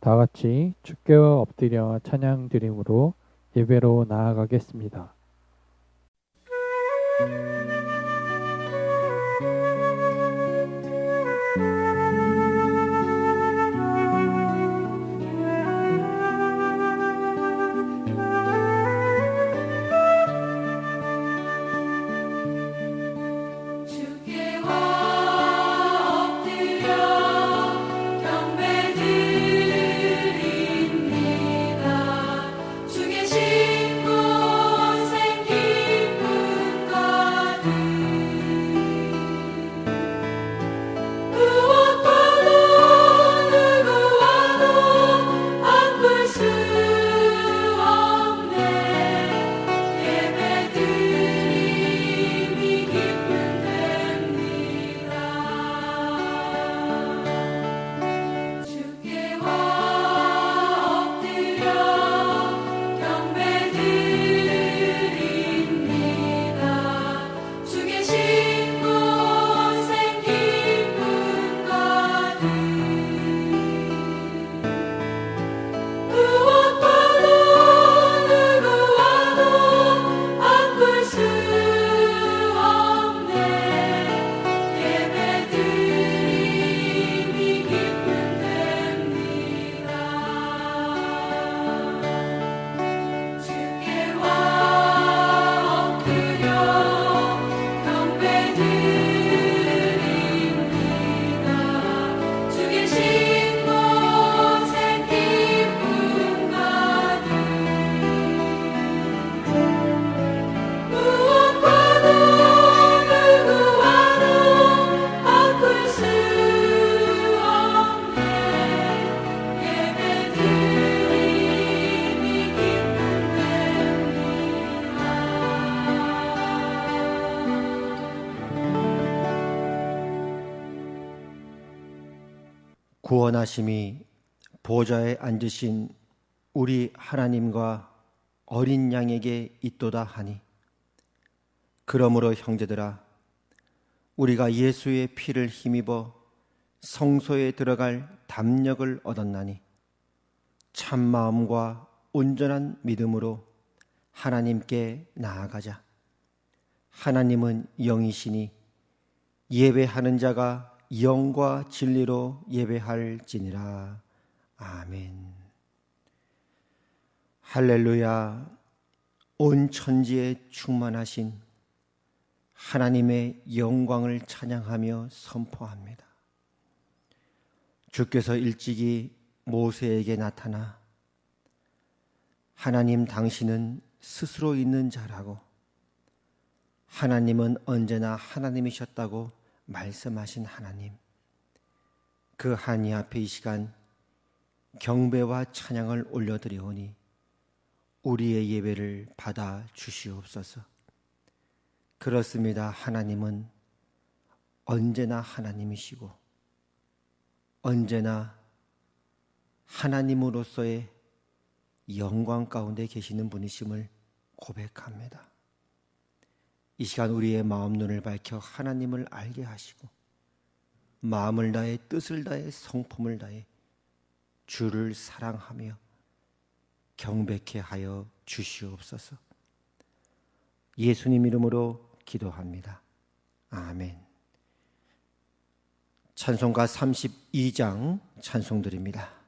다 같이 주께 엎드려 찬양 드림으로 예배로 나아가겠습니다. 구원하심이 보좌에 앉으신 우리 하나님과 어린 양에게 있도다 하니, 그러므로 형제들아, 우리가 예수의 피를 힘입어 성소에 들어갈 담력을 얻었나니 참 마음과 온전한 믿음으로 하나님께 나아가자. 하나님은 영이시니 예배하는 자가 영과 진리로 예배할지니라. 아멘. 할렐루야. 온 천지에 충만하신 하나님의 영광을 찬양하며 선포합니다. 주께서 일찍이 모세에게 나타나 하나님 당신은 스스로 있는 자라고, 하나님은 언제나 하나님이셨다고 말씀하신 하나님, 그 하나님 앞에 이 시간 경배와 찬양을 올려드리오니 우리의 예배를 받아 주시옵소서. 그렇습니다. 하나님은 언제나 하나님이시고 언제나 하나님으로서의 영광 가운데 계시는 분이심을 고백합니다. 이 시간 우리의 마음 눈을 밝혀 하나님을 알게 하시고 마음을 다해 뜻을 다해 성품을 다해 주를 사랑하며 경배케 하여 주시옵소서. 예수님 이름으로 기도합니다. 아멘. 찬송가 32장 찬송드립니다.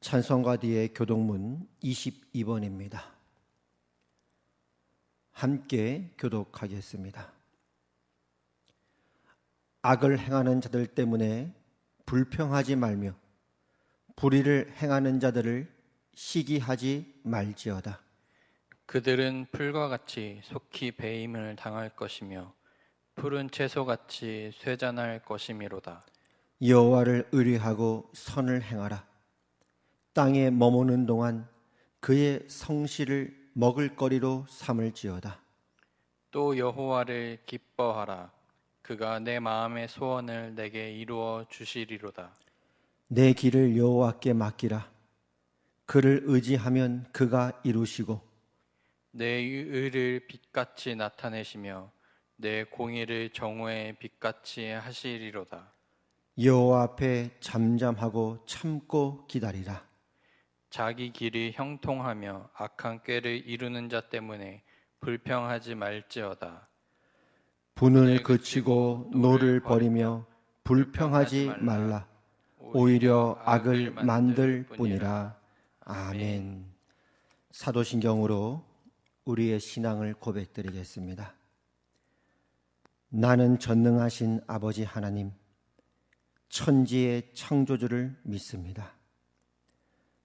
찬송가 뒤의 교독문 22번입니다. 함께 교독하겠습니다. 악을 행하는 자들 때문에 불평하지 말며 불의를 행하는 자들을 시기하지 말지어다. 그들은 풀과 같이 속히 배임을 당할 것이며 푸른 채소같이 쇠잔할 것이미로다. 여호와를 의뢰하고 선을 행하라. 땅에 머무는 동안 그의 성실을 먹을거리로 삼을지어다. 또 여호와를 기뻐하라. 그가 내 마음의 소원을 내게 이루어 주시리로다. 내 길을 여호와께 맡기라. 그를 의지하면 그가 이루시고 내 의를 빛같이 나타내시며 내 공의를 정오의 빛같이 하시리로다. 여호와 앞에 잠잠하고 참고 기다리라. 자기 길이 형통하며 악한 꾀를 이루는 자 때문에 불평하지 말지어다. 분을 그치고 노를 버리며 불평하지 말라. 오히려 악을 만들 뿐이라. 아멘. 사도신경으로 우리의 신앙을 고백드리겠습니다. 나는 전능하신 아버지 하나님, 천지의 창조주를 믿습니다.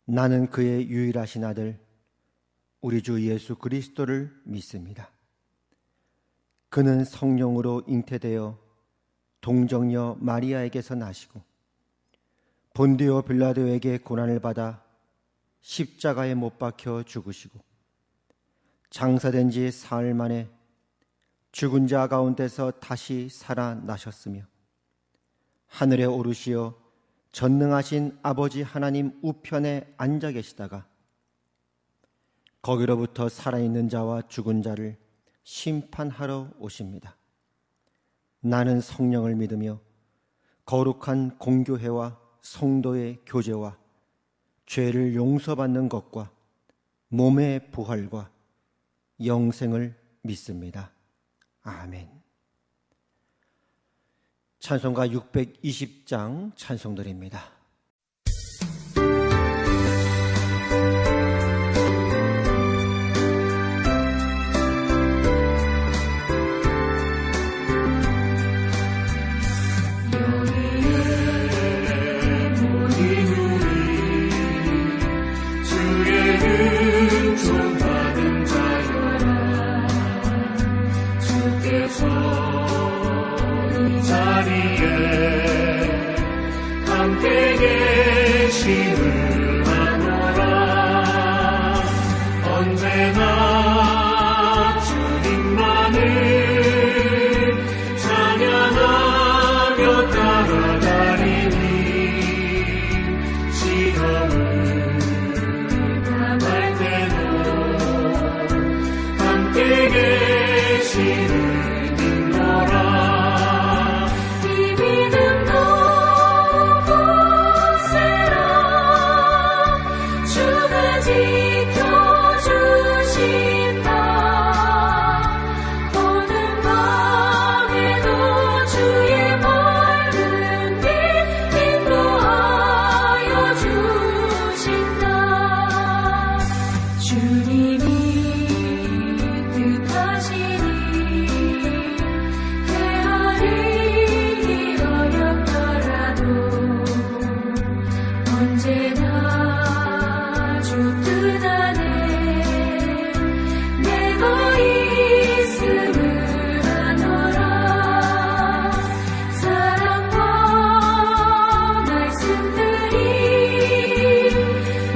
나는 그의 유일하신 아들 우리 주 예수 그리스도를 믿습니다. 그는 성령으로 잉태되어 동정녀 마리아에게서 나시고 본디오 빌라도에게 고난을 받아 십자가에 못 박혀 죽으시고 장사된 지 사흘 만에 죽은 자 가운데서 다시 살아나셨으며 하늘에 오르시어 전능하신 아버지 하나님 우편에 앉아 계시다가 거기로부터 살아있는 자와 죽은 자를 심판하러 오십니다. 나는 성령을 믿으며 거룩한 공교회와 성도의 교제와 죄를 용서받는 것과 몸의 부활과 영생을 믿습니다. 아멘. 찬송가 620장 찬송드립니다.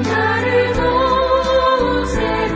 나를 도우세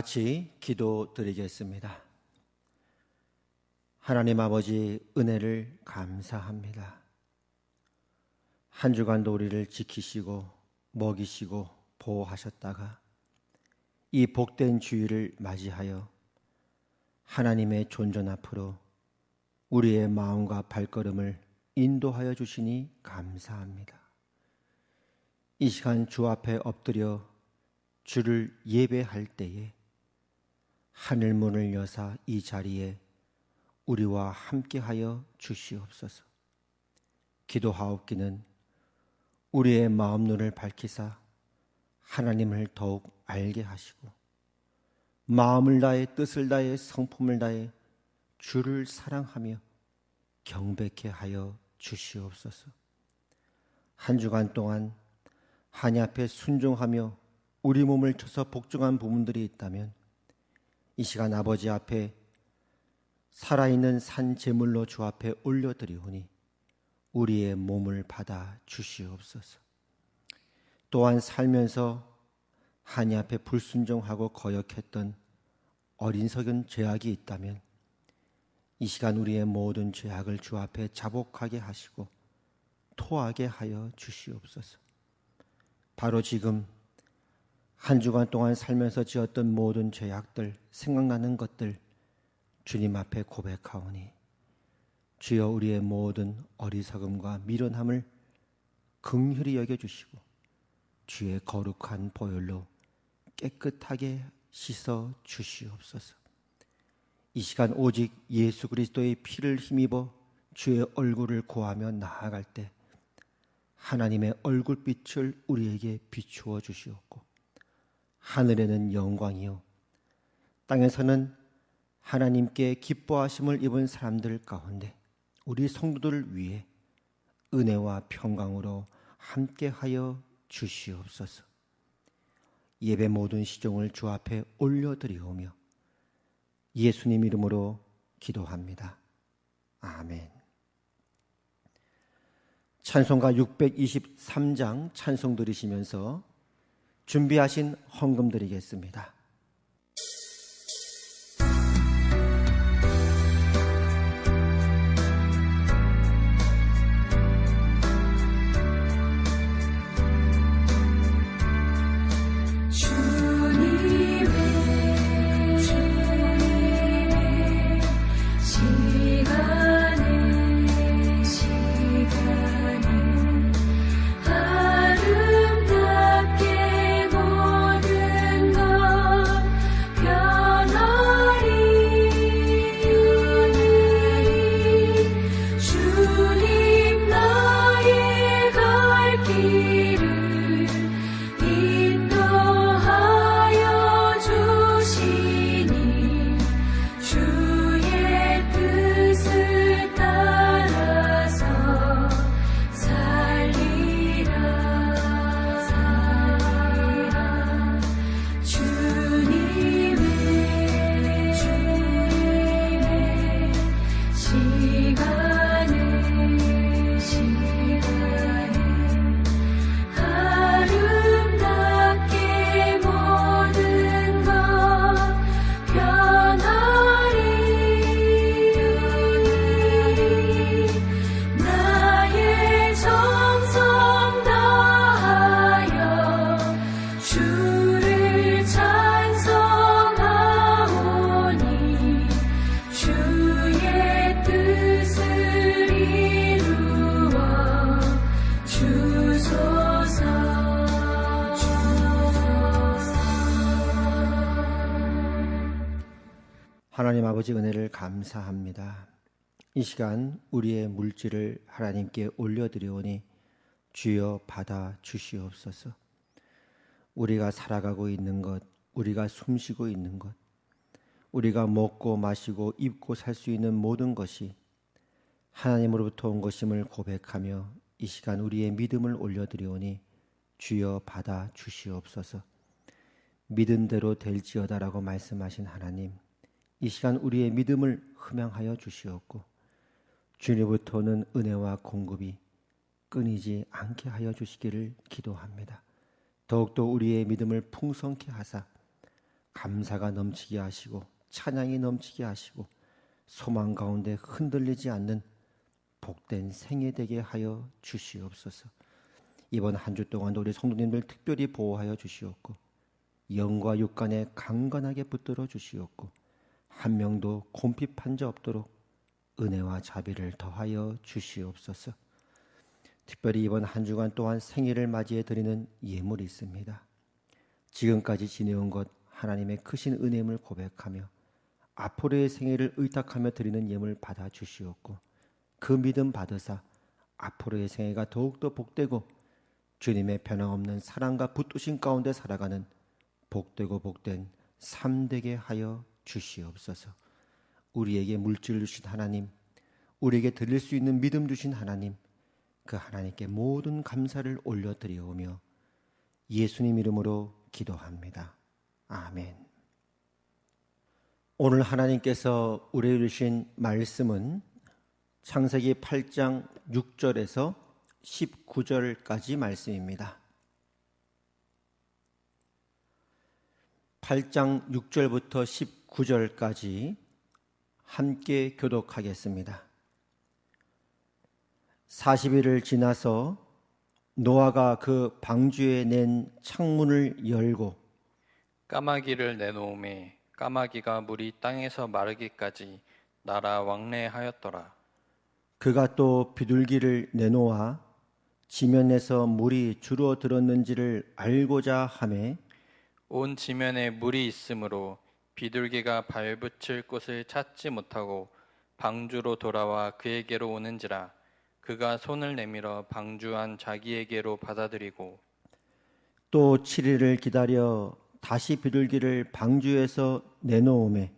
같이 기도드리겠습니다. 하나님 아버지, 은혜를 감사합니다. 한 주간도 우리를 지키시고 먹이시고 보호하셨다가 이 복된 주일을 맞이하여 하나님의 존전 앞으로 우리의 마음과 발걸음을 인도하여 주시니 감사합니다. 이 시간 주 앞에 엎드려 주를 예배할 때에 하늘 문을 여사 이 자리에 우리와 함께하여 주시옵소서. 기도하옵기는 우리의 마음 눈을 밝히사 하나님을 더욱 알게 하시고 마음을 다해 뜻을 다해 성품을 다해 주를 사랑하며 경배케 하여 주시옵소서. 한 주간 동안 하나님 앞에 순종하며 우리 몸을 쳐서 복종한 부분들이 있다면 이 시간 아버지 앞에 살아있는 산 제물로 주 앞에 올려드리오니 우리의 몸을 받아 주시옵소서. 또한 살면서 하나님 앞에 불순종하고 거역했던 어리석은 죄악이 있다면 이 시간 우리의 모든 죄악을 주 앞에 자복하게 하시고 토하게 하여 주시옵소서. 바로 지금 한 주간 동안 살면서 지었던 모든 죄악들, 생각나는 것들 주님 앞에 고백하오니 주여 우리의 모든 어리석음과 미련함을 긍휼히 여겨주시고 주의 거룩한 보혈로 깨끗하게 씻어 주시옵소서. 이 시간 오직 예수 그리스도의 피를 힘입어 주의 얼굴을 고하며 나아갈 때 하나님의 얼굴빛을 우리에게 비추어 주시옵고 하늘에는 영광이요 땅에서는 하나님께 기뻐하심을 입은 사람들 가운데 우리 성도들을 위해 은혜와 평강으로 함께하여 주시옵소서. 예배 모든 시종을 주 앞에 올려드리오며 예수님 이름으로 기도합니다. 아멘. 찬송가 623장 찬송 들으시면서 준비하신 헌금 드리겠습니다. 하나님 아버지 은혜를 감사합니다. 이 시간 우리의 물질을 하나님께 올려드리오니 주여 받아 주시옵소서. 우리가 살아가고 있는 것, 우리가 숨쉬고 있는 것, 우리가 먹고 마시고 입고 살 수 있는 모든 것이 하나님으로부터 온 것임을 고백하며 이 시간 우리의 믿음을 올려드리오니 주여 받아 주시옵소서. 믿은 대로 될지어다라고 말씀하신 하나님, 이 시간 우리의 믿음을 흠양하여 주시옵고 주님부터는 은혜와 공급이 끊이지 않게 하여 주시기를 기도합니다. 더욱더 우리의 믿음을 풍성케 하사 감사가 넘치게 하시고 찬양이 넘치게 하시고 소망 가운데 흔들리지 않는 복된 생애 되게 하여 주시옵소서. 이번 한 주 동안도 우리 성도님들 특별히 보호하여 주시옵고 영과 육간에 강건하게 붙들어 주시옵고 한 명도 곰핍한 자 없도록 은혜와 자비를 더하여 주시옵소서. 특별히 이번 한 주간 또한 생일을 맞이해 드리는 예물이 있습니다. 지금까지 지내온 것 하나님의 크신 은혜임을 고백하며 앞으로의 생애를 의탁하며 드리는 예물 받아 주시옵고 그 믿음 받으사 앞으로의 생애가 더욱더 복되고 주님의 변함없는 사랑과 붙드신 가운데 살아가는 복되고 복된 삶 되게 하여 주시옵소서. 우리에게 물질을 주신 하나님, 우리에게 드릴 수 있는 믿음 주신 하나님, 그 하나님께 모든 감사를 올려드리오며 예수님 이름으로 기도합니다. 아멘. 오늘 하나님께서 우리에게 주신 말씀은 창세기 8장 6절에서 19절까지 말씀입니다. 8장 6절부터 19절까지 함께 교독하겠습니다. 40일을 지나서 노아가 그 방주에 낸 창문을 열고 까마귀를 내놓음에 까마귀가 물이 땅에서 마르기까지 날아 왕래하였더라. 그가 또 비둘기를 내놓아 지면에서 물이 줄어들었는지를 알고자 하매 온 지면에 물이 있으므로 비둘기가 발붙일 곳을 찾지 못하고 방주로 돌아와 그에게로 오는지라 그가 손을 내밀어 방주한 자기에게로 받아들이고 또 7일을 기다려 다시 비둘기를 방주에서 내놓음에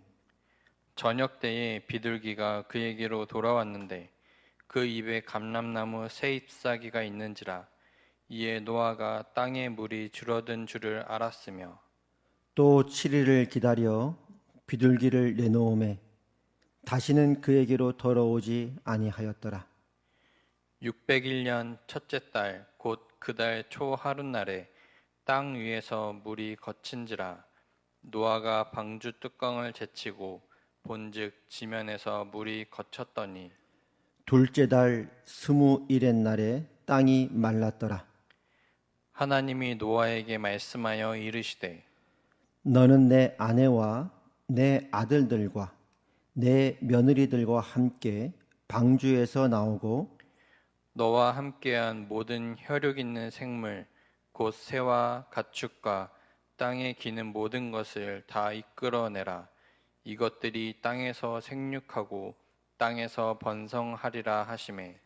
저녁 때에 비둘기가 그에게로 돌아왔는데 그 입에 감람나무 새 잎사귀가 있는지라 이에 노아가 땅에 물이 줄어든 줄을 알았으며 또 7일을 기다려 비둘기를 내놓음에 다시는 그에게로 돌아오지 아니하였더라. 601년 첫째 달 곧 그 달 초 하룻날에 땅 위에서 물이 거친지라 노아가 방주 뚜껑을 제치고 본즉 지면에서 물이 거쳤더니 둘째 달 21의 날에 땅이 말랐더라. 하나님이 노아에게 말씀하여 이르시되 너는 내 아내와 내 아들들과 내 며느리들과 함께 방주에서 나오고 너와 함께한 모든 혈육 있는 생물 곧 새와 가축과 땅에 기는 모든 것을 다 이끌어내라. 이것들이 땅에서 생육하고 땅에서 번성하리라 하시매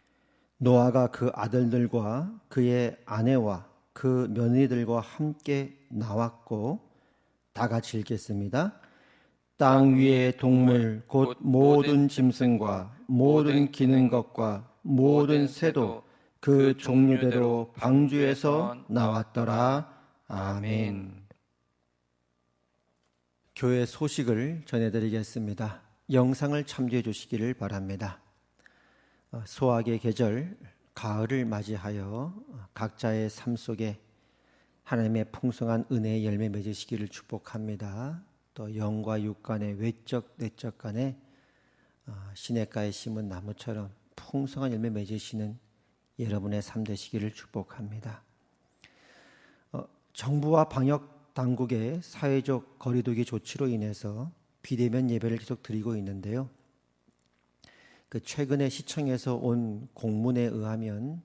노아가 그 아들들과 그의 아내와 그 며느리들과 함께 나왔고 다 같이 읽겠습니다. 땅 위의 동물 곧 모든 짐승과 모든 기는 것과 모든 새도 그 종류대로 방주에서 나왔더라. 아멘. 교회 소식을 전해드리겠습니다. 영상을 참조해 주시기를 바랍니다. 소확의 계절 가을을 맞이하여 각자의 삶 속에 하나님의 풍성한 은혜의 열매 맺으시기를 축복합니다. 또 영과 육 간의 외적 내적 간에 시냇가에 심은 나무처럼 풍성한 열매 맺으시는 여러분의 삶 되시기를 축복합니다. 정부와 방역 당국의 사회적 거리두기 조치로 인해서 비대면 예배를 계속 드리고 있는데요. 그 최근에 시청에서 온 공문에 의하면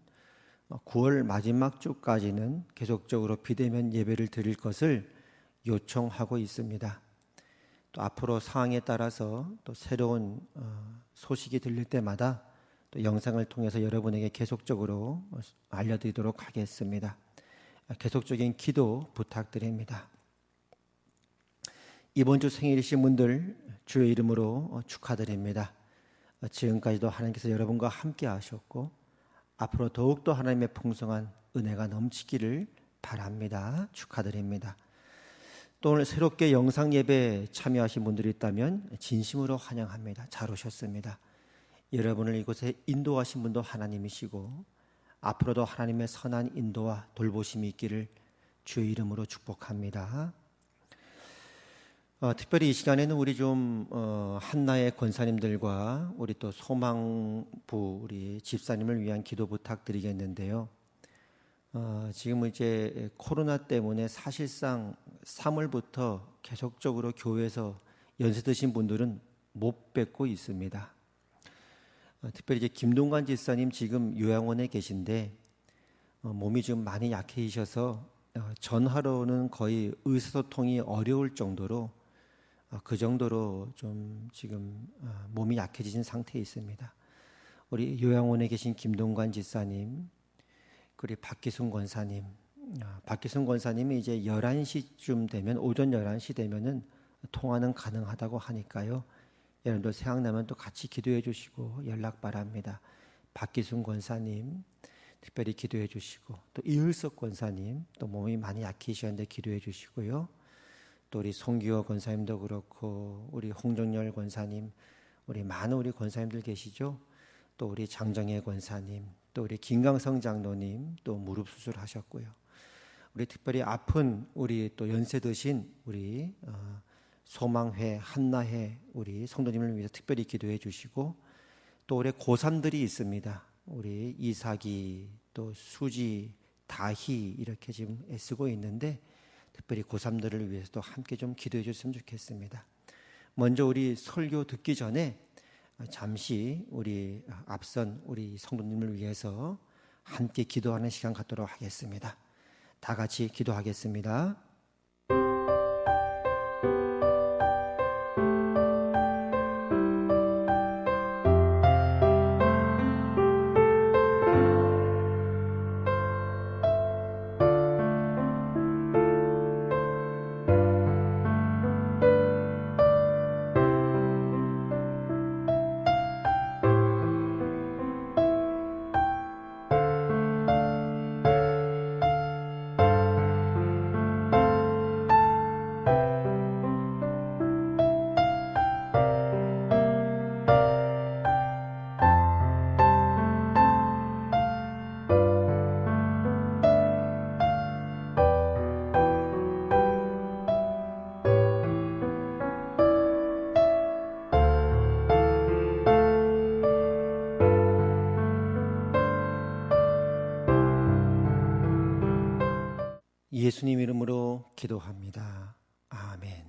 9월 마지막 주까지는 계속적으로 비대면 예배를 드릴 것을 요청하고 있습니다. 또 앞으로 상황에 따라서 또 새로운 소식이 들릴 때마다 또 영상을 통해서 여러분에게 계속적으로 알려드리도록 하겠습니다. 계속적인 기도 부탁드립니다. 이번 주 생일이신 분들 주의 이름으로 축하드립니다. 지금까지도 하나님께서 여러분과 함께 하셨고 앞으로 더욱더 하나님의 풍성한 은혜가 넘치기를 바랍니다. 축하드립니다. 또 오늘 새롭게 영상 예배에 참여하신 분들이 있다면 진심으로 환영합니다. 잘 오셨습니다. 여러분을 이곳에 인도하신 분도 하나님이시고 앞으로도 하나님의 선한 인도와 돌보심이 있기를 주의 이름으로 축복합니다. 특별히 이 시간에는 우리 좀 한나의 권사님들과 우리 또 소망부 우리 집사님을 위한 기도 부탁드리겠는데요. 지금 이제 코로나 때문에 사실상 3월부터 계속적으로 교회에서 연세 드신 분들은 못 뵙고 있습니다. 특별히 이제 김동관 집사님 지금 요양원에 계신데 몸이 좀 많이 약해지셔서 전하로는 거의 의사소통이 어려울 정도로 그 정도로 좀 지금 몸이 약해지신 상태에 있습니다. 우리 요양원에 계신 김동관 집사님, 그리고 박기순 권사님, 박기순 권사님이 이제 11시쯤 되면 오전 11시 되면은 통화는 가능하다고 하니까요. 여러분들 생각나면 또 같이 기도해 주시고 연락 바랍니다. 박기순 권사님 특별히 기도해 주시고 또 이을석 권사님 또 몸이 많이 약해지셨는데 기도해 주시고요. 또 우리 송기호 권사님도 그렇고 우리 홍정열 권사님, 우리 많은 우리 권사님들 계시죠. 또 우리 장정혜 권사님, 또 우리 김강성 장로님 또 무릎 수술하셨고요. 우리 특별히 아픈 우리 또 연세 드신 우리 소망회, 한나회 우리 성도님을 위해서 특별히 기도해 주시고 또 우리 고3들이 있습니다. 우리 이삭이 또 수지, 다희 이렇게 지금 애쓰고 있는데 특별히 고3들을 위해서도 함께 좀 기도해 주셨으면 좋겠습니다. 먼저 우리 설교 듣기 전에 잠시 우리 앞선 우리 성도님을 위해서 함께 기도하는 시간 갖도록 하겠습니다. 다 같이 기도하겠습니다. 예수님 이름으로 기도합니다. 아멘.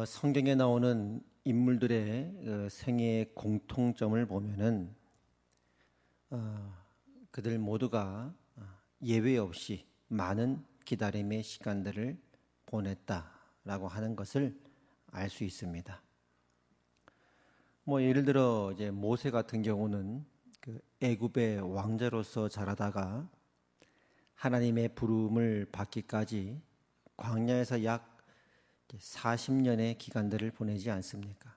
성경에 나오는 인물들의 생애의 공통점을 보면은 그들 모두가 예외 없이 많은 기다림의 시간들을 보냈다라고 하는 것을 알 수 있습니다. 뭐 예를 들어 이제 모세 같은 경우는 그 애굽의 왕자로서 자라다가 하나님의 부름을 받기까지 광야에서 약 40년의 기간들을 보내지 않습니까?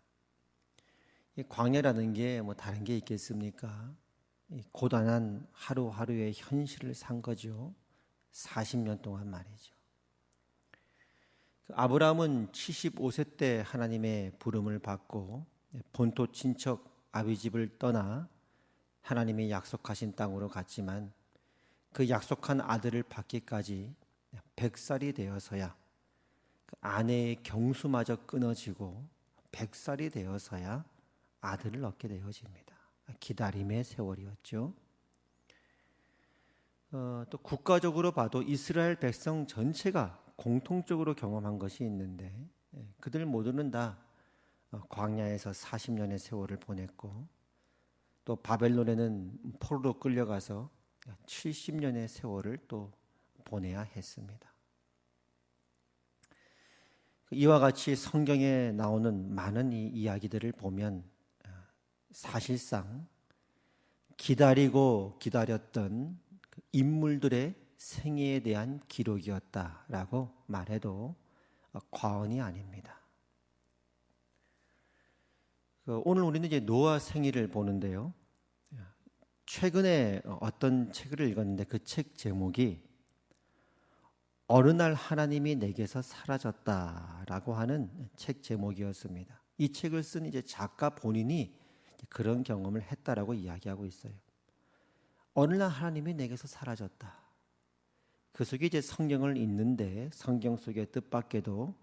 이 광야라는 게 뭐 다른 게 있겠습니까? 이 고단한 하루하루의 현실을 산 거죠. 40년 동안 말이죠. 아브라함은 75세 때 하나님의 부름을 받고 본토 친척 아비 집을 떠나 하나님이 약속하신 땅으로 갔지만 그 약속한 아들을 받기까지 100살이 되어서야 그 아내의 경수마저 끊어지고 100살이 되어서야 아들을 얻게 되어집니다. 기다림의 세월이었죠. 또 국가적으로 봐도 이스라엘 백성 전체가 공통적으로 경험한 것이 있는데 그들 모두는 다 광야에서 40년의 세월을 보냈고 또 바벨론에는 포로로 끌려가서 70년의 세월을 또 보내야 했습니다. 이와 같이 성경에 나오는 많은 이 이야기들을 보면 사실상 기다리고 기다렸던 인물들의 생애에 대한 기록이었다라고 말해도 과언이 아닙니다. 오늘 우리는 이제 노아 생일을 보는데요. 최근에 어떤 책을 읽었는데 그 책 제목이 어느 날 하나님이 내게서 사라졌다라고 하는 책 제목이었습니다. 이 책을 쓴 이제 작가 본인이 그런 경험을 했다라고 이야기하고 있어요. 어느 날 하나님이 내게서 사라졌다. 그 속에 이제 성경을 읽는데 성경 속의 뜻밖에도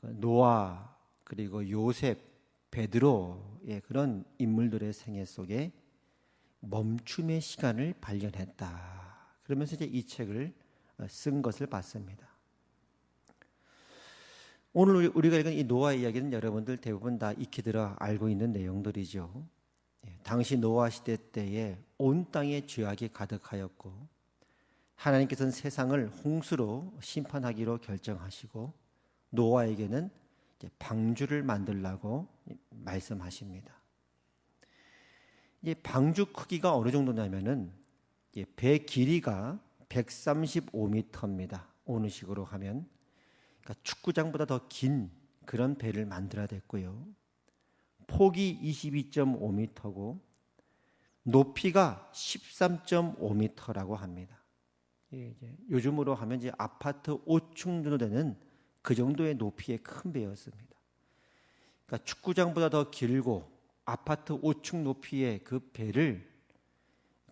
노아 그리고 요셉, 베드로의 그런 인물들의 생애 속에 멈춤의 시간을 발견했다. 그러면서 이제 이 책을 쓴 것을 봤습니다. 오늘 우리가 읽은 이 노아 이야기는 여러분들 대부분 다 익히 들어 알고 있는 내용들이죠. 당시 노아 시대 때에 온 땅에 죄악이 가득하였고 하나님께서는 세상을 홍수로 심판하기로 결정하시고 노아에게는 이제 방주를 만들라고 말씀하십니다. 이 방주 크기가 어느 정도냐면은 배 길이가 135m입니다. 어느 식으로 하면 그러니까 축구장보다 더 긴 그런 배를 만들어야 됐고요. 폭이 22.5m고 높이가 13.5m라고 합니다. 이제 요즘으로 하면 이제 아파트 5층 정도 되는 그 정도의 높이의 큰 배였습니다. 그러니까 축구장보다 더 길고 아파트 5층 높이의 그 배를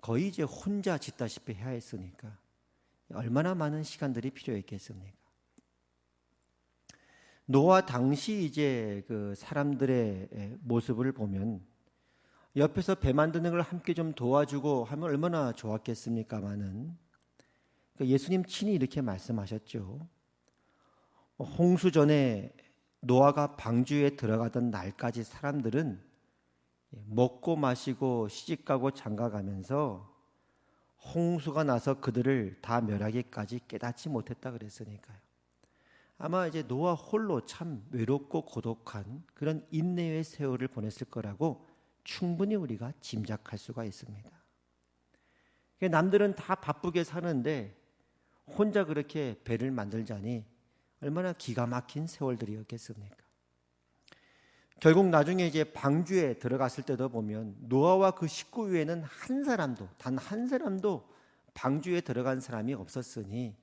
거의 이제 혼자 짓다시피 해야 했으니까 얼마나 많은 시간들이 필요했겠습니까? 노아 당시 이제 그 사람들의 모습을 보면 옆에서 배 만드는 걸 함께 좀 도와주고 하면 얼마나 좋았겠습니까마는 예수님 친히 이렇게 말씀하셨죠. 홍수 전에 노아가 방주에 들어가던 날까지 사람들은 먹고 마시고 시집가고 장가가면서 홍수가 나서 그들을 다 멸하기까지 깨닫지 못했다 그랬으니까요. 아마 이제 노아 홀로 참 외롭고 고독한 그런 인내의 세월을 보냈을 거라고 충분히 우리가 짐작할 수가 있습니다. 남들은 다 바쁘게 사는데 혼자 그렇게 배를 만들자니 얼마나 기가 막힌 세월들이었겠습니까? 결국 나중에 이제 방주에 들어갔을 때도 보면 노아와 그 식구 외에는 단 한 사람도 방주에 들어간 사람이 없었으니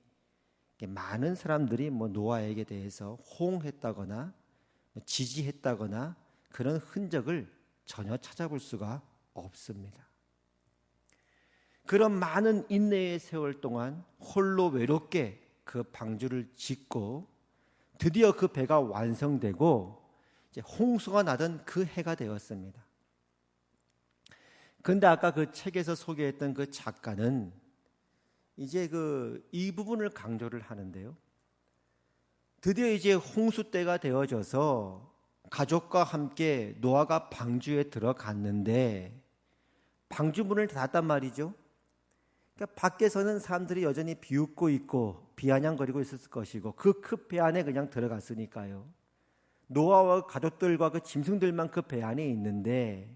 많은 사람들이 뭐 노아에게 대해서 호응했다거나 지지했다거나 그런 흔적을 전혀 찾아볼 수가 없습니다. 그런 많은 인내의 세월 동안 홀로 외롭게 그 방주를 짓고 드디어 그 배가 완성되고 이제 홍수가 나던 그 해가 되었습니다. 그런데 아까 그 책에서 소개했던 그 작가는 이제 이 부분을 강조를 하는데요. 드디어 이제 홍수 때가 되어져서 가족과 함께 노아가 방주에 들어갔는데 방주문을 닫았단 말이죠. 그러니까 밖에서는 사람들이 여전히 비웃고 있고 비아냥거리고 있었을 것이고 그 큰 배 안에 그냥 들어갔으니까요. 노아와 가족들과 그 짐승들만 그 배 안에 있는데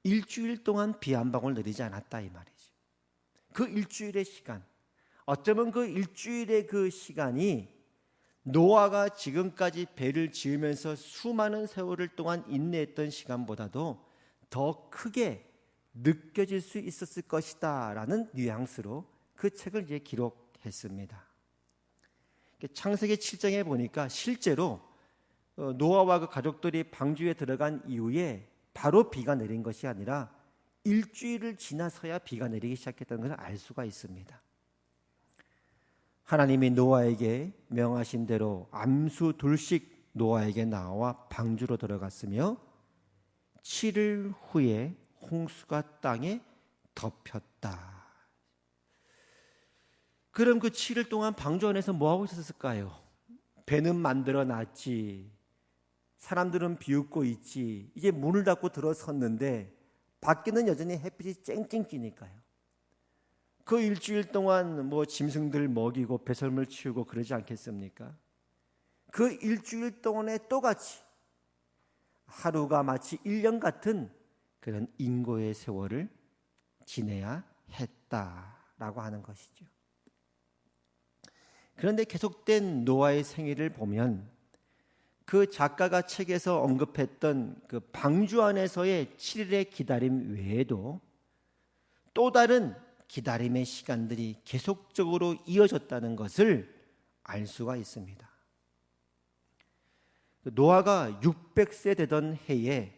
일주일 동안 비 한 방울 내리지 않았다 이 말이죠. 그 일주일의 시간, 어쩌면 그 일주일의 그 시간이 노아가 지금까지 배를 지으면서 수많은 세월을 동안 인내했던 시간보다도 더 크게 느껴질 수 있었을 것이다 라는 뉘앙스로 그 책을 이제 기록했습니다. 창세기 7장에 보니까 실제로 노아와 그 가족들이 방주에 들어간 이후에 바로 비가 내린 것이 아니라 일주일을 지나서야 비가 내리기 시작했다는 것을 알 수가 있습니다. 하나님이 노아에게 명하신 대로 암수 둘씩 노아에게 나와 방주로 들어갔으며 7일 후에 홍수가 땅에 덮였다. 그럼 그 7일 동안 방주 안에서 뭐하고 있었을까요? 배는 만들어 놨지, 사람들은 비웃고 있지, 이제 문을 닫고 들어섰는데 밖에는 여전히 햇빛이 쨍쨍 찌니까요. 그 일주일 동안 뭐 짐승들 먹이고 배설물 치우고 그러지 않겠습니까? 그 일주일 동안에 똑같이 하루가 마치 1년 같은 그런 인고의 세월을 지내야 했다라고 하는 것이죠. 그런데 계속된 노아의 생애를 보면 그 작가가 책에서 언급했던 그 방주 안에서의 7일의 기다림 외에도 또 다른 기다림의 시간들이 계속적으로 이어졌다는 것을 알 수가 있습니다. 노아가 600세 되던 해에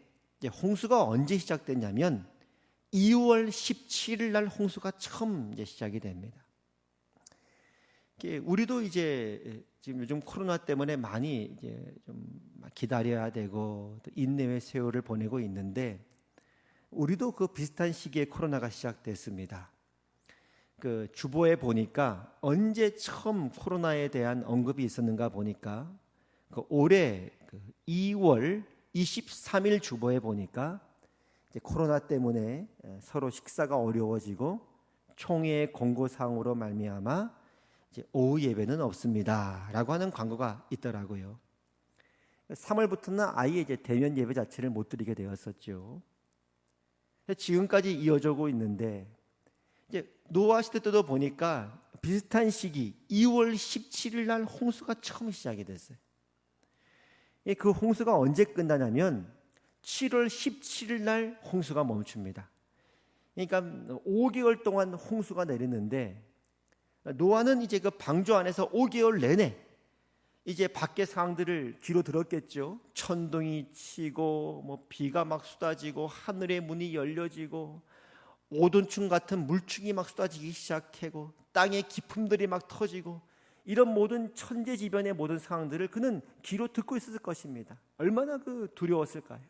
홍수가 언제 시작됐냐면 2월 17일 날 홍수가 처음 시작이 됩니다. 우리도 이제 지금 요즘 코로나 때문에 많이 이제 좀 기다려야 되고 또 인내의 세월을 보내고 있는데, 우리도 그 비슷한 시기에 코로나가 시작됐습니다. 그 주보에 보니까 언제 처음 코로나에 대한 언급이 있었는가 보니까 그 올해 그 2월 23일 주보에 보니까 이제 코로나 때문에 서로 식사가 어려워지고 총회의 공고사항으로 말미암아 이제 오후 예배는 없습니다라고 하는 광고가 있더라고요. 3월부터는 아예 이제 대면 예배 자체를 못 드리게 되었었죠. 지금까지 이어져고 있는데, 이제 노아 시대 때도 보니까 비슷한 시기 2월 17일 날 홍수가 처음 시작이 됐어요. 그 홍수가 언제 끝나냐면 7월 17일 날 홍수가 멈춥니다. 그러니까 5개월 동안 홍수가 내리는데, 노아는 이제 그 방주 안에서 5개월 내내 이제 밖의 상황들을 귀로 들었겠죠. 천둥이 치고 뭐 비가 막 쏟아지고 하늘의 문이 열려지고 오돈충 같은 물충이 막 쏟아지기 시작하고 땅의 기품들이 막 터지고, 이런 모든 천재지변의 모든 상황들을 그는 귀로 듣고 있었을 것입니다. 얼마나 그 두려웠을까요?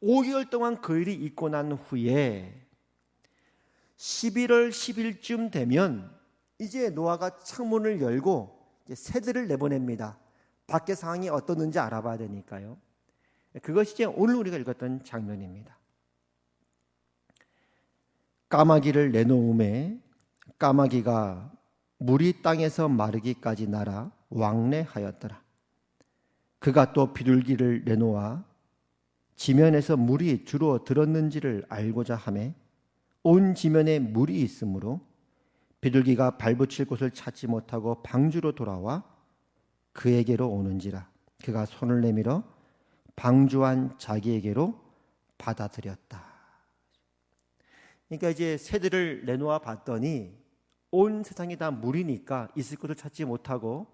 5개월 동안 그 일이 있고 난 후에 11월 10일쯤 되면 이제 노아가 창문을 열고 이제 새들을 내보냅니다. 밖의 상황이 어떻는지 알아봐야 되니까요. 그것이 이제 오늘 우리가 읽었던 장면입니다. 까마귀를 내놓음에 까마귀가 물이 땅에서 마르기까지 날아 왕래하였더라. 그가 또 비둘기를 내놓아 지면에서 물이 주로 들었는지를 알고자 하매 온 지면에 물이 있으므로 비둘기가 발붙일 곳을 찾지 못하고 방주로 돌아와 그에게로 오는지라. 그가 손을 내밀어 방주한 자기에게로 받아들였다. 그러니까 이제 새들을 내놓아 봤더니 온 세상이 다 물이니까 있을 곳을 찾지 못하고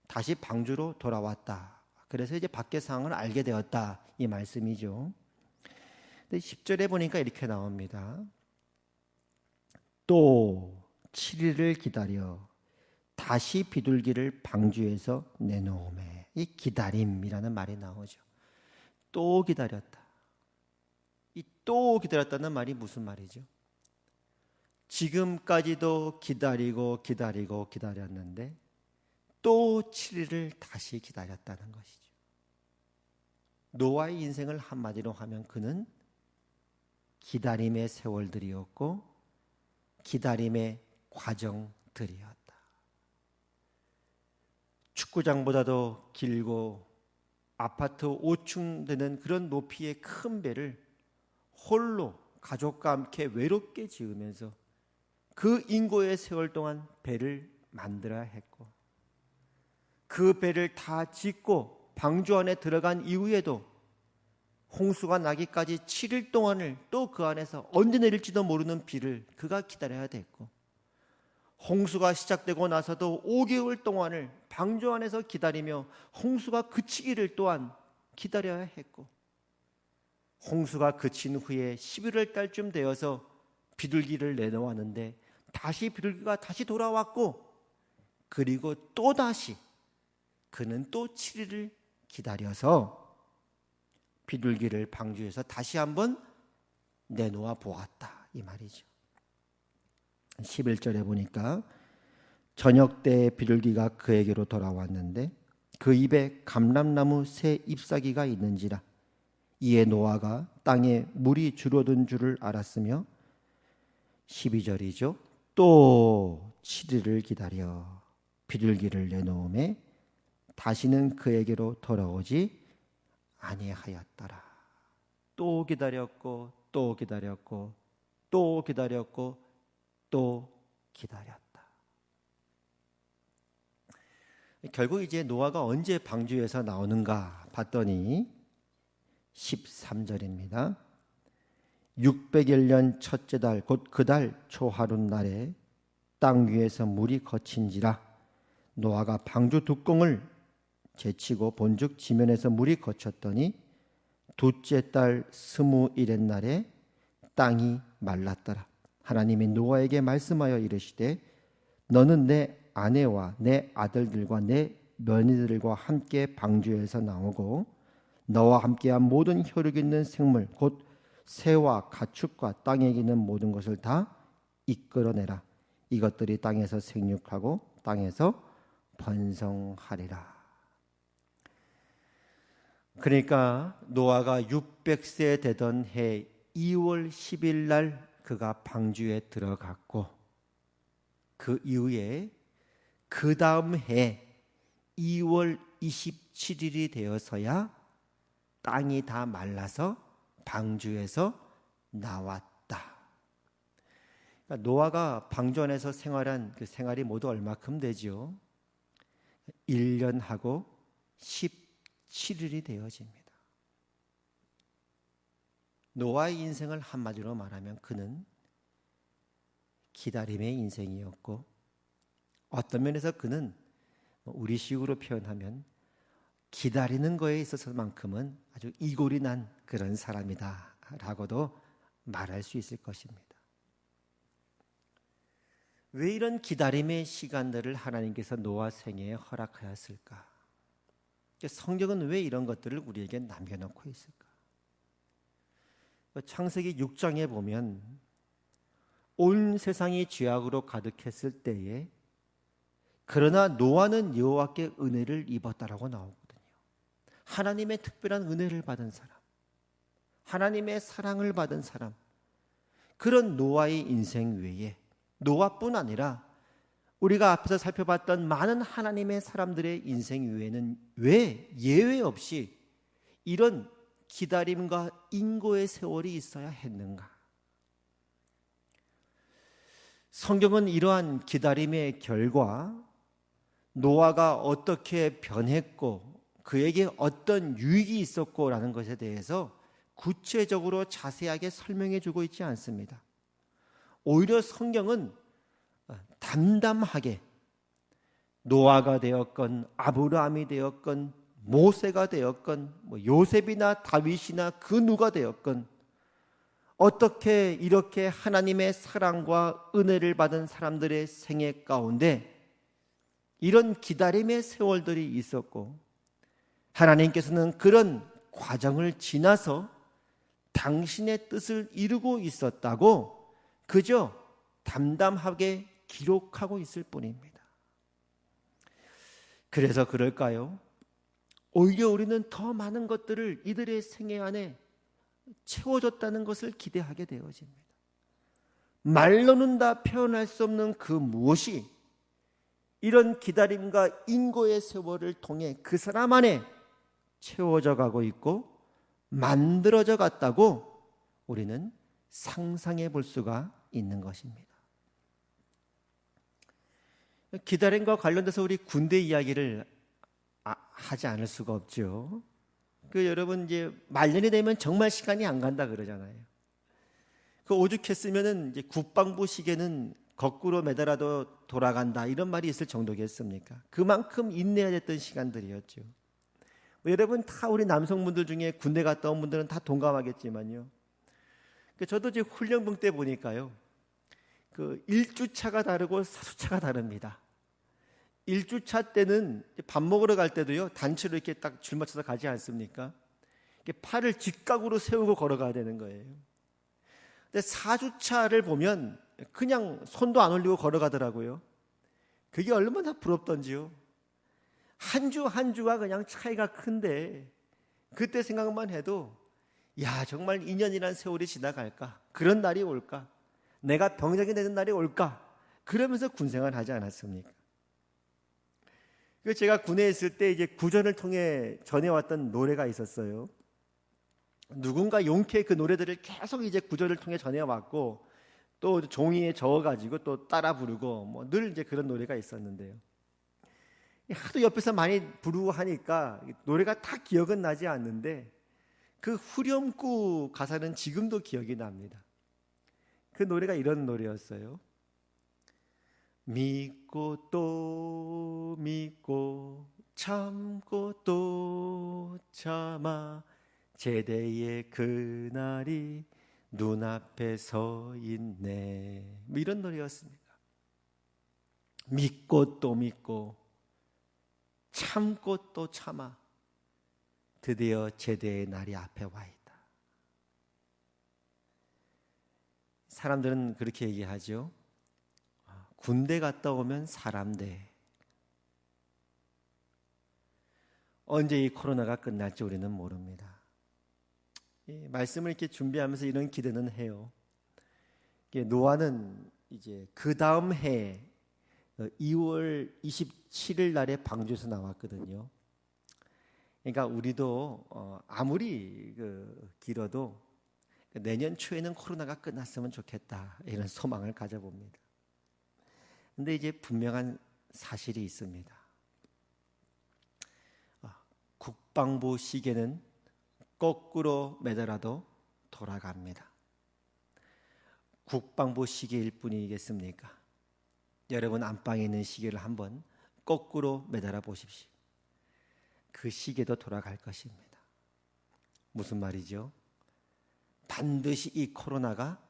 다시 방주로 돌아왔다. 그래서 이제 밖의 상황을 알게 되었다, 이 말씀이죠. 근데 10절에 보니까 이렇게 나옵니다. 또 7일을 기다려 다시 비둘기를 방주에서 내놓음에, 이 기다림이라는 말이 나오죠. 또 기다렸다. 이 또 기다렸다는 말이 무슨 말이죠? 지금까지도 기다리고 기다리고 기다렸는데 또 7일을 다시 기다렸다는 것이죠. 노아의 인생을 한마디로 하면 그는 기다림의 세월들이었고 기다림의 과정들이었다. 축구장보다도 길고 아파트 5층 되는 그런 높이의 큰 배를 홀로 가족과 함께 외롭게 지으면서 그 인고의 세월 동안 배를 만들어야 했고, 그 배를 다 짓고 방주 안에 들어간 이후에도 홍수가 나기까지 7일 동안을 또 그 안에서 언제 내릴지도 모르는 비를 그가 기다려야 됐고, 홍수가 시작되고 나서도 5개월 동안을 방주 안에서 기다리며 홍수가 그치기를 또한 기다려야 했고, 홍수가 그친 후에 11월 달쯤 되어서 비둘기를 내놓았는데 다시 비둘기가 다시 돌아왔고, 그리고 또다시 그는 또 7일을 기다려서 비둘기를 방주에서 다시 한번 내놓아 보았다, 이 말이죠. 11절에 보니까 저녁 때 비둘기가 그에게로 돌아왔는데 그 입에 감람나무 새 잎사귀가 있는지라. 이에 노아가 땅에 물이 줄어든 줄을 알았으며, 12절이죠. 또 7일을 기다려 비둘기를 내놓음에 다시는 그에게로 돌아오지 아니하였더라. 또 기다렸고 또 기다렸고 또 기다렸고 또 기다렸다. 결국 이제 노아가 언제 방주에서 나오는가 봤더니 13절입니다. 600일 첫째 달 곧 그 달 초하룻날에 땅 위에서 물이 거친지라. 노아가 방주 뚜껑을 제치고 본즉 지면에서 물이 거쳤더니 둘째 달 21의 날에 땅이 말랐더라. 하나님이 노아에게 말씀하여 이르시되 너는 내 아내와 내 아들들과 내 며느리들과 함께 방주에서 나오고 너와 함께한 모든 혈육 있는 생물 곧 새와 가축과 땅에 기는 모든 것을 다 이끌어내라. 이것들이 땅에서 생육하고 땅에서 번성하리라. 그러니까 노아가 600세 되던 해 2월 10일 날 그가 방주에 들어갔고 그 이후에 그 다음 해 2월 27일이 되어서야 땅이 다 말라서 방주에서 나왔다. 그러니까 노아가 방주 안에서 생활한 그 생활이 모두 얼마큼 되죠? 1년하고 17일이 되어집니다. 노아의 인생을 한마디로 말하면 그는 기다림의 인생이었고 어떤 면에서 그는 우리식으로 표현하면 기다리는 거에 있어서만큼은 아주 이골이 난 그런 사람이다 라고도 말할 수 있을 것입니다. 왜 이런 기다림의 시간들을 하나님께서 노아 생애에 허락하였을까? 성경은 왜 이런 것들을 우리에게 남겨놓고 있을까? 창세기 6장에 보면 온 세상이 죄악으로 가득했을 때에 그러나 노아는 여호와께 은혜를 입었다라고 나오거든요. 하나님의 특별한 은혜를 받은 사람, 하나님의 사랑을 받은 사람, 그런 노아의 인생 외에 노아뿐 아니라 우리가 앞에서 살펴봤던 많은 하나님의 사람들의 인생 외에는 왜 예외 없이 이런 기다림과 인고의 세월이 있어야 했는가? 성경은 이러한 기다림의 결과 노아가 어떻게 변했고 그에게 어떤 유익이 있었고라는 것에 대해서 구체적으로 자세하게 설명해 주고 있지 않습니다. 오히려 성경은 담담하게 노아가 되었건 아브라함이 되었건 모세가 되었건 요셉이나 다윗이나 그 누가 되었건 어떻게 이렇게 하나님의 사랑과 은혜를 받은 사람들의 생애 가운데 이런 기다림의 세월들이 있었고 하나님께서는 그런 과정을 지나서 당신의 뜻을 이루고 있었다고 그저 담담하게 기록하고 있을 뿐입니다. 그래서 그럴까요? 오히려 우리는 더 많은 것들을 이들의 생애 안에 채워졌다는 것을 기대하게 되어집니다. 말로는 다 표현할 수 없는 그 무엇이 이런 기다림과 인고의 세월을 통해 그 사람 안에 채워져 가고 있고 만들어져 갔다고 우리는 상상해 볼 수가 있는 것입니다. 기다림과 관련돼서 우리 군대 이야기를 하지 않을 수가 없죠. 여러분 이제 말년이 되면 정말 시간이 안 간다 그러잖아요. 오죽했으면은 이제 국방부 시계는 거꾸로 매달아도 돌아간다 이런 말이 있을 정도겠습니까? 그만큼 인내해야 됐던 시간들이었죠. 여러분 다 우리 남성분들 중에 군대 갔다 온 분들은 다 동감하겠지만요. 저도 이제 훈련병 때 보니까요. 1주차가 다르고 4주차가 다릅니다. 1주차 때는 밥 먹으러 갈 때도요. 단체로 이렇게 딱 줄 맞춰서 가지 않습니까? 팔을 직각으로 세우고 걸어가야 되는 거예요. 근데 4주차를 보면 그냥 손도 안 올리고 걸어가더라고요. 그게 얼마나 부럽던지요. 한 주 한 주가 그냥 차이가 큰데 그때 생각만 해도 야 정말 2년이라는 세월이 지나갈까? 그런 날이 올까? 내가 병장이 되는 날이 올까? 그러면서 군생활 하지 않았습니까? 제가 군에 있을 때 이제 구전을 통해 전해왔던 노래가 있었어요. 누군가 용케 그 노래들을 계속 이제 구전을 통해 전해왔고 또 종이에 적어가지고 또 따라 부르고 늘 이제 그런 노래가 있었는데요. 하도 옆에서 많이 부르고 하니까 노래가 다 기억은 나지 않는데 그 후렴구 가사는 지금도 기억이 납니다. 그 노래가 이런 노래였어요. 믿고 또 믿고 참고 또 참아 제대의 그날이 눈앞에 서 있네. 이런 노래였습니다. 믿고 또 믿고 참고 또 참아 드디어 제대의 날이 앞에 와 있다. 사람들은 그렇게 얘기하죠. 군대 갔다 오면 사람 돼. 언제 이 코로나가 끝날지 우리는 모릅니다. 말씀을 이렇게 준비하면서 이런 기대는 해요. 노아는 이제 그 다음 해 2월 27일 날에 방주에서 나왔거든요. 그러니까 우리도 아무리 길어도 내년 초에는 코로나가 끝났으면 좋겠다 이런 소망을 가져봅니다. 근데 이제 분명한 사실이 있습니다. 국방부 시계는 거꾸로 매달아도 돌아갑니다. 국방부 시계일 뿐이겠습니까? 여러분 안방에 있는 시계를 한번 거꾸로 매달아 보십시오. 그 시계도 돌아갈 것입니다. 무슨 말이죠? 반드시 이 코로나가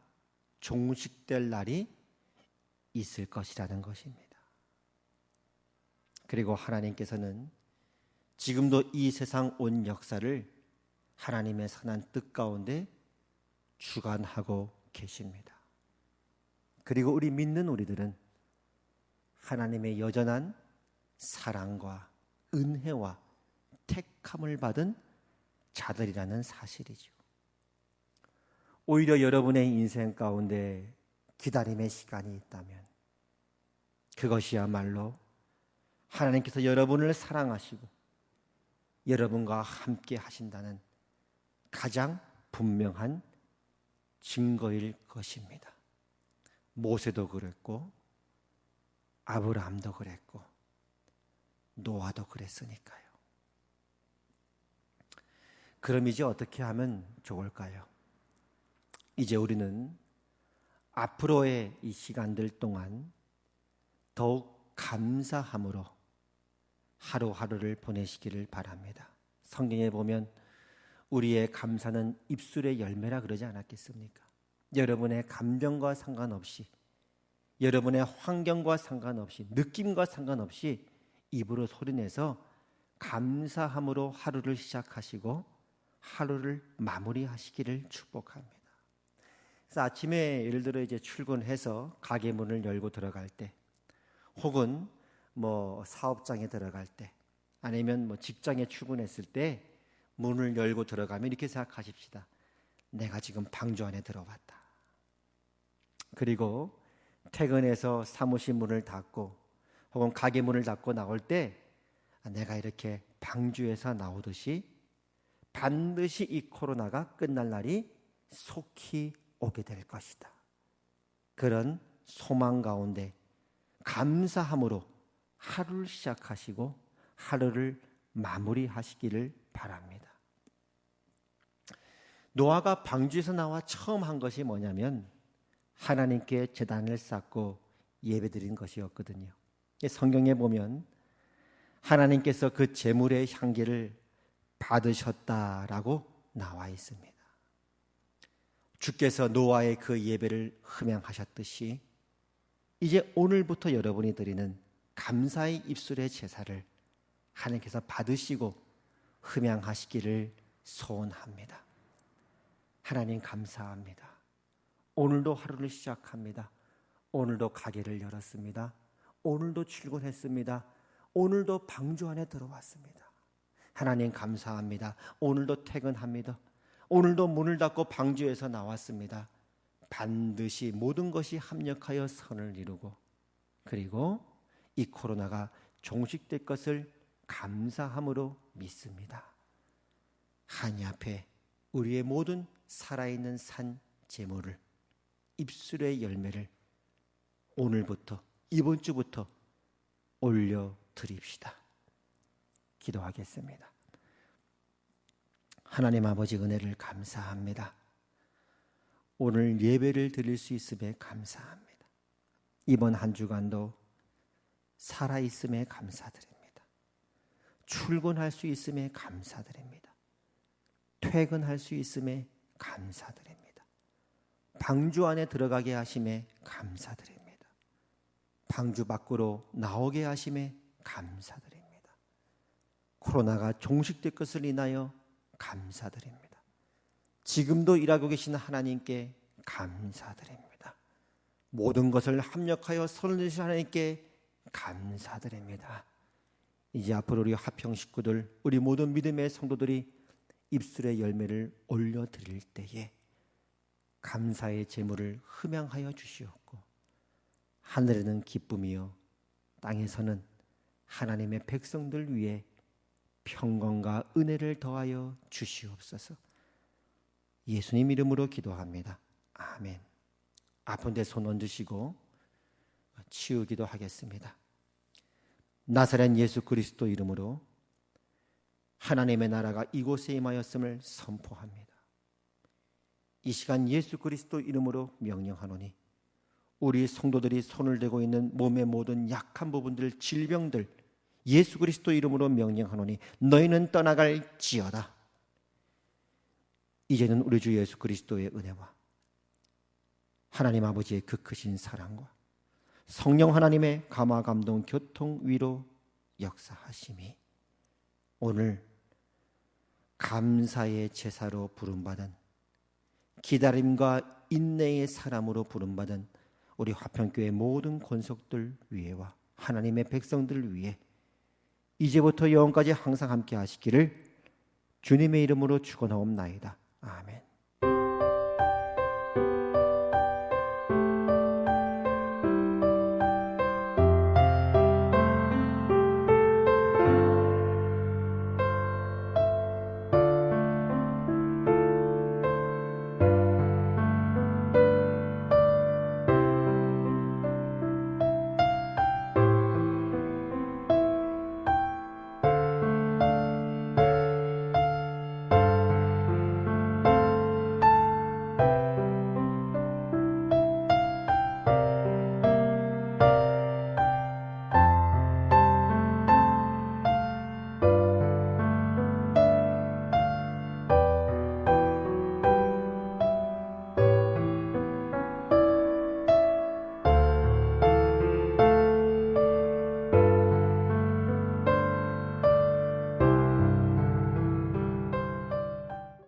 종식될 날이 있을 것이라는 것입니다. 그리고 하나님께서는 지금도 이 세상 온 역사를 하나님의 선한 뜻 가운데 주관하고 계십니다. 그리고 우리 믿는 우리들은 하나님의 여전한 사랑과 은혜와 택함을 받은 자들이라는 사실이죠. 오히려 여러분의 인생 가운데 기다림의 시간이 있다면 그것이야말로 하나님께서 여러분을 사랑하시고 여러분과 함께 하신다는 가장 분명한 증거일 것입니다. 모세도 그랬고 아브라함도 그랬고 노아도 그랬으니까요. 그럼 이제 어떻게 하면 좋을까요? 이제 우리는 앞으로의 이 시간들 동안 더욱 감사함으로 하루하루를 보내시기를 바랍니다. 성경에 보면 우리의 감사는 입술의 열매라 그러지 않았겠습니까? 여러분의 감정과 상관없이, 여러분의 환경과 상관없이, 느낌과 상관없이 입으로 소리내서 감사함으로 하루를 시작하시고 하루를 마무리하시기를 축복합니다. 그래서 아침에 예를 들어 이제 출근해서 가게 문을 열고 들어갈 때, 혹은 뭐 사업장에 들어갈 때, 아니면 뭐 직장에 출근했을 때 문을 열고 들어가면 이렇게 생각하십시다. 내가 지금 방주 안에 들어왔다. 그리고 퇴근해서 사무실 문을 닫고 혹은 가게 문을 닫고 나올 때 내가 이렇게 방주에서 나오듯이 반드시 이 코로나가 끝날 날이 속히 오게 될 것이다. 그런 소망 가운데 감사함으로 하루를 시작하시고 하루를 마무리하시기를 바랍니다. 노아가 방주에서 나와 처음 한 것이 뭐냐면 하나님께 제단을 쌓고 예배드린 것이었거든요. 성경에 보면 하나님께서 그 제물의 향기를 받으셨다라고 나와 있습니다. 주께서 노아의 그 예배를 흠양하셨듯이 이제 오늘부터 여러분이 드리는 감사의 입술의 제사를 하나님께서 받으시고 흠양하시기를 소원합니다. 하나님 감사합니다. 오늘도 하루를 시작합니다. 오늘도 가게를 열었습니다. 오늘도 출근했습니다. 오늘도 방주 안에 들어왔습니다. 하나님 감사합니다. 오늘도 퇴근합니다. 오늘도 문을 닫고 방주에서 나왔습니다. 반드시 모든 것이 합력하여 선을 이루고 그리고 이 코로나가 종식될 것을 감사함으로 믿습니다. 하나님 앞에 우리의 모든 살아있는 산 제물을, 입술의 열매를 오늘부터, 이번 주부터 올려드립시다. 기도하겠습니다. 하나님 아버지 은혜를 감사합니다. 오늘 예배를 드릴 수 있음에 감사합니다. 이번 한 주간도 살아있음에 감사드립니다. 출근할 수 있음에 감사드립니다. 퇴근할 수 있음에 감사드립니다. 방주 안에 들어가게 하심에 감사드립니다. 방주 밖으로 나오게 하심에 감사드립니다. 코로나가 종식될 것을 인하여 감사드립니다. 지금도 일하고 계신 하나님께 감사드립니다. 모든 것을 합력하여 선을 내신 하나님께 감사드립니다. 이제 앞으로 우리 화평 식구들, 우리 모든 믿음의 성도들이 입술의 열매를 올려드릴 때에 감사의 제물을 흠양하여 주시옵고, 하늘에는 기쁨이요 땅에서는 하나님의 백성들 위해 평강과 은혜를 더하여 주시옵소서. 예수님 이름으로 기도합니다. 아멘. 아픈 데 손 얹으시고 치유기도 하겠습니다. 나사렛 예수 그리스도 이름으로 하나님의 나라가 이곳에 임하였음을 선포합니다. 이 시간 예수 그리스도 이름으로 명령하노니 우리 성도들이 손을 대고 있는 몸의 모든 약한 부분들, 질병들 예수 그리스도 이름으로 명령하노니 너희는 떠나갈지어다. 이제는 우리 주 예수 그리스도의 은혜와 하나님 아버지의 그 크신 사랑과 성령 하나님의 감화 감동 교통 위로 역사하심이 오늘 감사의 제사로 부름받은, 기다림과 인내의 사람으로 부름받은 우리 화평교회 모든 권속들 위에와 하나님의 백성들 위에 이제부터 영원까지 항상 함께 하시기를 주님의 이름으로 축원하옵나이다. 아멘.